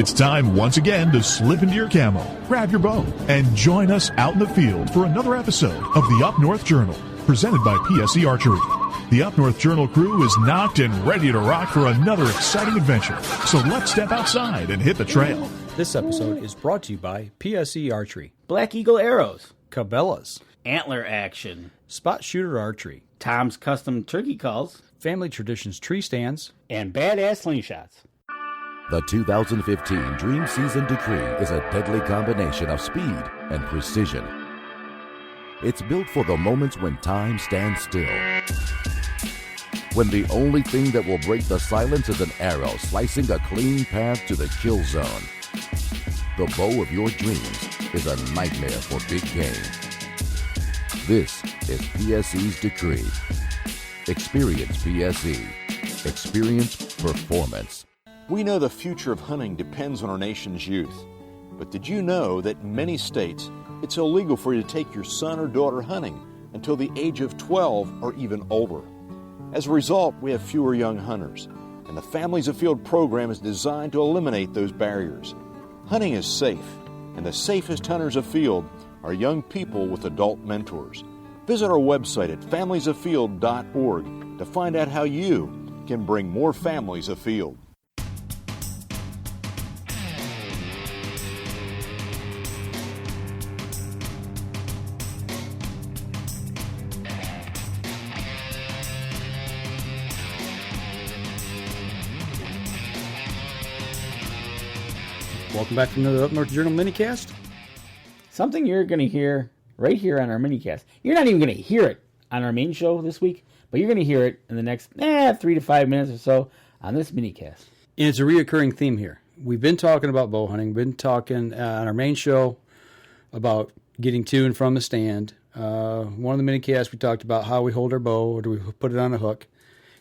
It's time once again to slip into your camo, grab your bow, and join us out in the field for another episode of the Up North Journal, presented by PSE Archery. The Up North Journal crew is knocked and ready to rock for another exciting adventure. So let's step outside and hit the trail. This episode is brought to you by PSE Archery, Black Eagle Arrows, Cabela's, Antler Action, Spot Shooter Archery, Tom's Custom Turkey Calls, Family Traditions Tree Stands, and Badass Slingshots. The 2015 Dream Season Decree is a deadly combination of speed and precision. It's built for the moments when time stands still. When the only thing that will break the silence is an arrow slicing a clean path to the kill zone. The bow of your dreams is a nightmare for big game. This is PSE's Decree. Experience PSE. Experience performance. We know the future of hunting depends on our nation's youth. But did you know that in many states, it's illegal for you to take your son or daughter hunting until the age of 12 or even older? As a result, we have fewer young hunters, and the Families Afield program is designed to eliminate those barriers. Hunting is safe, and the safest hunters afield are young people with adult mentors. Visit our website at familiesafield.org to find out how you can bring more families afield. Welcome back to another Up North Journal Minicast. Something you're going to hear right here on our Minicast. You're not even going to hear it on our main show this week, but you're going to hear it in the next 3 to 5 minutes or so on this Minicast. And it's a reoccurring theme here. We've been talking about bow hunting, been talking on our main show about getting to and from the stand. One of the Minicasts we talked about how we hold our bow, or do we put it on a hook.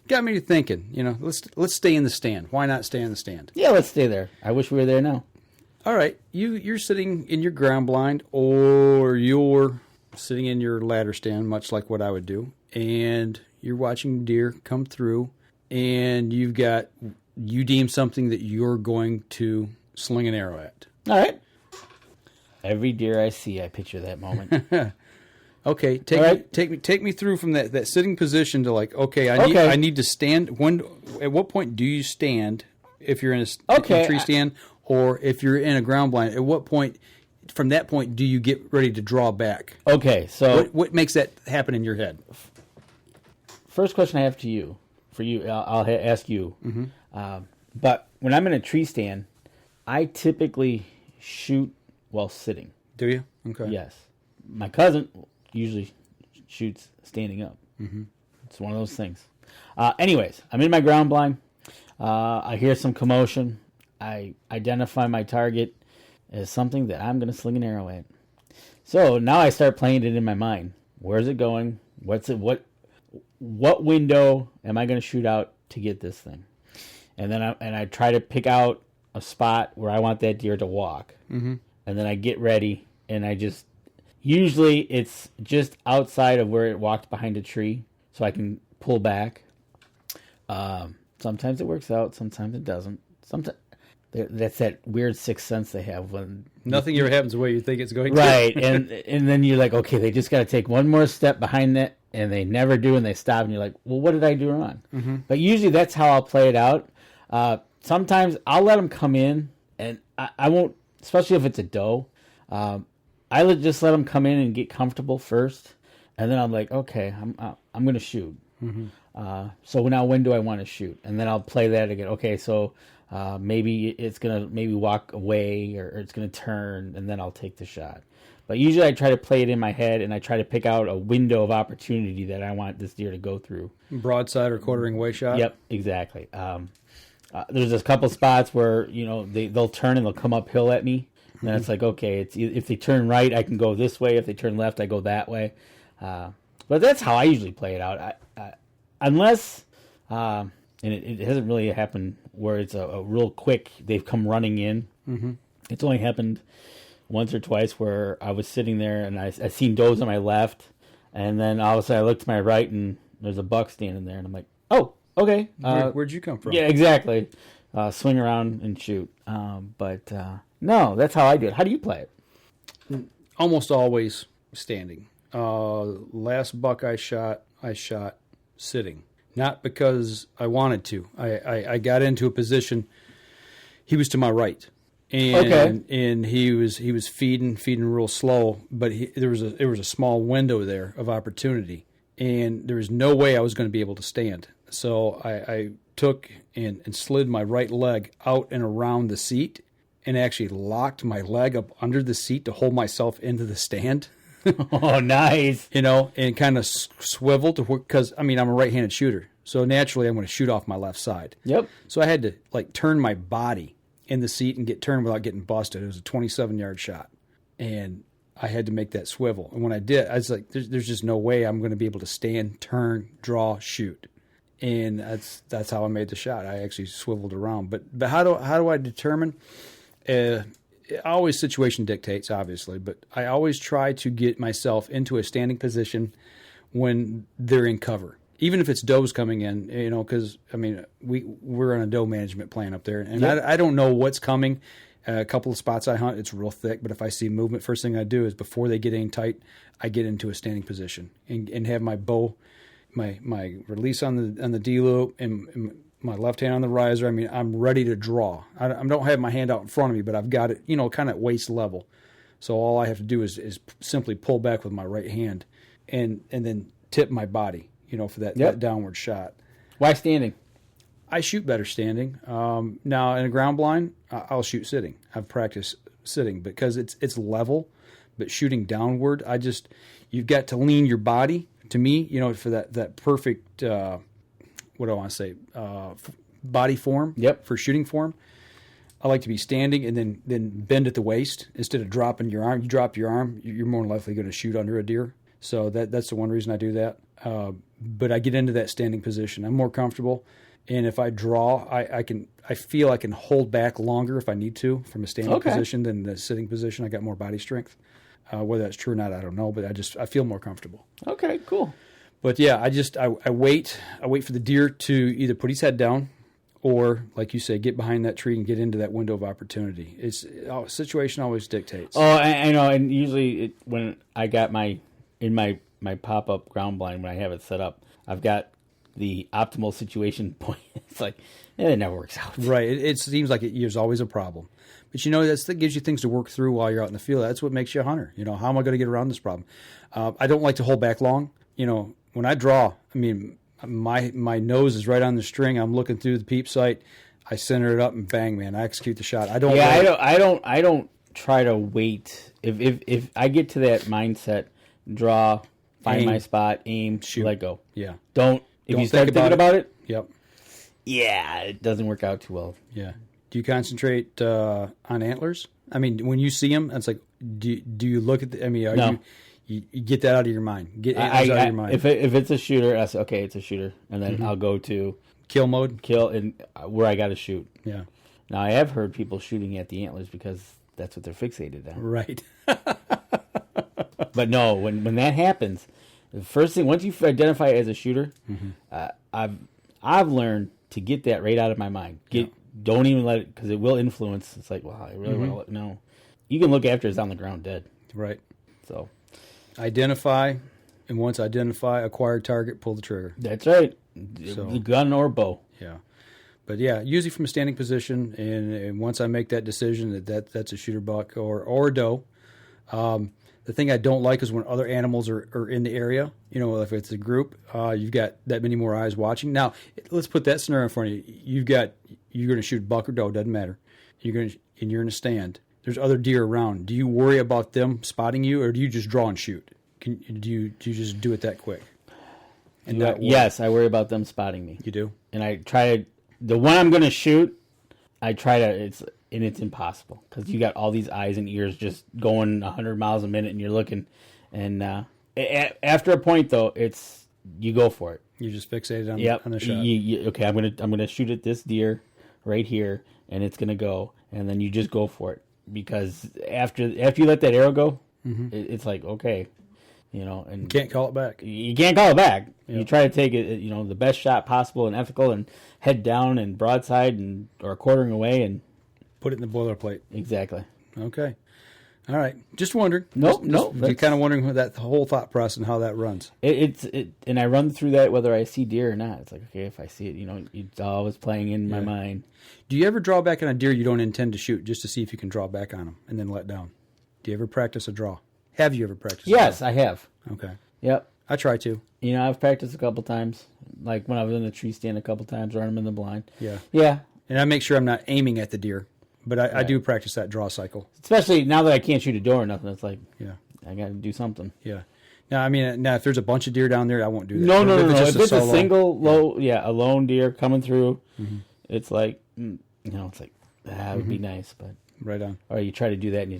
Got me thinking, let's stay in the stand. Why not stay in the stand? Yeah, let's stay there. I wish we were there now. All right, you're sitting in your ground blind, or you're sitting in your ladder stand, much like what I would do, and you're watching deer come through, and you deem something that you're going to sling an arrow at. All right. Every deer I see, I picture that moment. Okay, take me through from that sitting position to I need to stand. At what point do you stand if you're in a tree stand? Or if you're in a ground blind, at what point, from that point, do you get ready to draw back? Okay, so... What makes that happen in your head? First question I have for you, I'll ask you. Mm-hmm. But when I'm in a tree stand, I typically shoot while sitting. Do you? Okay. Yes. My cousin usually shoots standing up. Mm-hmm. It's one of those things. Anyways, I'm in my ground blind. I hear some commotion. I identify my target as something that I'm going to sling an arrow at. So now I start playing it in my mind. Where's it going? What window am I going to shoot out to get this thing? And then I try to pick out a spot where I want that deer to walk. Mm-hmm. And then I get ready, and usually it's just outside of where it walked behind a tree, so I can pull back. Sometimes it works out, sometimes it doesn't. Sometimes that's that weird sixth sense they have when nothing ever happens the way you think it's going to. Right, and then you're like, okay, they just got to take one more step behind that, and they never do, and they stop, and you're like, well, what did I do wrong? Mm-hmm. But usually that's how I'll play it out. Sometimes I'll let them come in, and I won't, especially if it's a doe. I just let them come in and get comfortable first, and then I'm like, okay, I'm going to shoot. Mm-hmm. So now when do I want to shoot? And then I'll play that again. Okay, so maybe it's going to walk away or it's going to turn, and then I'll take the shot. But usually I try to play it in my head, and I try to pick out a window of opportunity that I want this deer to go through. Broadside or quartering way shot? Yep, exactly. There's a couple spots where, they'll turn and they'll come uphill at me. And then it's like, okay, if they turn right, I can go this way. If they turn left, I go that way. But that's how I usually play it out. Unless, and it hasn't really happened where it's a real quick, they've come running in. Mm-hmm. It's only happened once or twice where I was sitting there and I seen does on my left, and then all of a sudden I looked to my right and there's a buck standing there, and I'm like, oh, okay. Where'd you come from? Yeah, exactly. swing around and shoot. But no, that's how I do it. How do you play it? Almost always standing. Last buck I shot sitting. Not because I wanted to. I got into a position. He was to my right, and he was feeding real slow. But there was a small window there of opportunity, and there was no way I was going to be able to stand. So I took and slid my right leg out and around the seat, and actually locked my leg up under the seat to hold myself into the stand. Oh, nice. And kind of swiveled because, I'm a right-handed shooter. So naturally, I'm going to shoot off my left side. Yep. So I had to, turn my body in the seat and get turned without getting busted. It was a 27-yard shot. And I had to make that swivel. And when I did, I was like, there's just no way I'm going to be able to stand, turn, draw, shoot. And that's how I made the shot. I actually swiveled around. But how do I determine? Always situation dictates, obviously, but I always try to get myself into a standing position when they're in cover, even if it's does coming in. Because we're on a doe management plan up there, and yep. I don't know what's coming. A couple of spots I hunt, it's real thick, but if I see movement, first thing I do is before they get in tight, I get into a standing position and have my bow, my release on the D loop and my left hand on the riser. I'm ready to draw. I don't have my hand out in front of me, but I've got it, kind of at waist level. So all I have to do is simply pull back with my right hand and then tip my body, for that downward shot. Why standing? I shoot better standing. Now in a ground blind, I'll shoot sitting. I've practiced sitting because it's level, but shooting downward, you've got to lean your body. To me, for that perfect. What do I want to say? Body form. Yep. For shooting form, I like to be standing and then bend at the waist instead of dropping your arm. You drop your arm, you're more likely going to shoot under a deer. So that's the one reason I do that. But I get into that standing position. I'm more comfortable, and if I draw, I feel I can hold back longer if I need to from a standing position than the sitting position. I got more body strength. Whether that's true or not, I don't know, but I feel more comfortable. Okay, cool. But yeah, I wait for the deer to either put his head down or, like you say, get behind that tree and get into that window of opportunity. Situation always dictates. Oh, I know, and usually when I got my pop-up ground blind, when I have it set up, I've got the optimal situation point. It's like, it never works out. Right. It seems like there's always a problem. But that gives you things to work through while you're out in the field. That's what makes you a hunter. How am I going to get around this problem? I don't like to hold back long. When I draw, my nose is right on the string. I'm looking through the peep sight. I center it up and bang, man. I execute the shot. I don't. Yeah, I don't try to wait. If I get to that mindset, draw, find my spot, aim, shoot, let go. Yeah. Don't you start thinking about it. Yep. Yeah, it doesn't work out too well. Yeah. Do you concentrate on antlers? When you see them, it's like, do you look at no. You get that out of your mind. Get antlers out of your mind. If it's a shooter, I say, okay, it's a shooter, and then I'll go to kill mode, and where I got to shoot. Yeah. Now I have heard people shooting at the antlers because that's what they're fixated on. Right. But no, when that happens, the first thing, once you identify it as a shooter, I've learned to get that right out of my mind. Don't even let it, because it will influence. It's like, wow, I really want to no. You can look after it's on the ground dead. Right. So identify, and once identify, acquire target, pull the trigger. That's right. The gun or bow. Yeah. But yeah, usually from a standing position, and once I make that decision that's a shooter buck or a doe. The thing I don't like is when other animals are in the area. If it's a group, you've got that many more eyes watching. Now, let's put that scenario in front of you. You're going to shoot buck or doe, doesn't matter. You're in a stand. There's other deer around. Do you worry about them spotting you, or do you just draw and shoot? Do you just do it that quick? And yes, I worry about them spotting me. You do? And I try to, the one I'm going to shoot, it's impossible because you got all these eyes and ears just going 100 miles a minute, and you're looking. And after a point, though, you go for it. You're just fixated on the shot. Okay, I'm gonna shoot at this deer right here, and it's gonna go, and then you just go for it because after you let that arrow go, it's like, okay, And Can't call it back. you can't call it back. Yeah. You try to take it, the best shot possible and ethical, and head down and broadside or quartering away, and Put it in the boilerplate. exactly. Okay. All right. Just wondering. Nope. You're kind of wondering that whole thought process and how that runs. And I run through that whether I see deer or not. It's like, okay, if I see it, it's always playing in my mind. Do you ever draw back on a deer you don't intend to shoot just to see if you can draw back on them and then let down? Do you ever practice a draw? Have you ever practiced? Yes, I have. Okay. Yep. I try to. I've practiced a couple times, like when I was in the tree stand a couple times, running them in the blind. Yeah. Yeah. And I make sure I'm not aiming at the deer, but I do practice that draw cycle. Especially now that I can't shoot a doe or nothing, it's like, Yeah. I got to do something. Yeah. Now, if there's a bunch of deer down there, I won't do that. No. If If it's a solo- single a lone deer coming through, it's like, it's like that would be nice, but Right on. or you try to do that and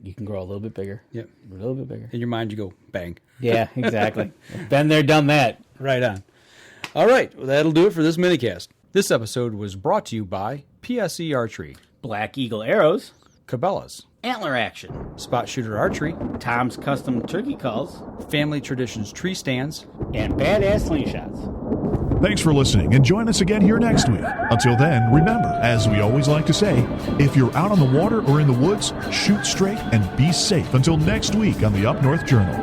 you can grow a little bit bigger. Yep. A little bit bigger. In your mind, you go, bang. Yeah, exactly. Been there, done that. Right on. All right. Well, that'll do it for this minicast. This episode was brought to you by PSE Archery, Black Eagle Arrows, Cabela's, Antler Action, Spot Shooter Archery, Tom's Custom Turkey Calls, Family Traditions Tree Stands, and Badass Slingshots. Thanks for listening, and join us again here next week. Until then, remember, as we always like to say, if you're out on the water or in the woods, shoot straight and be safe. Until next week on the Up North Journal.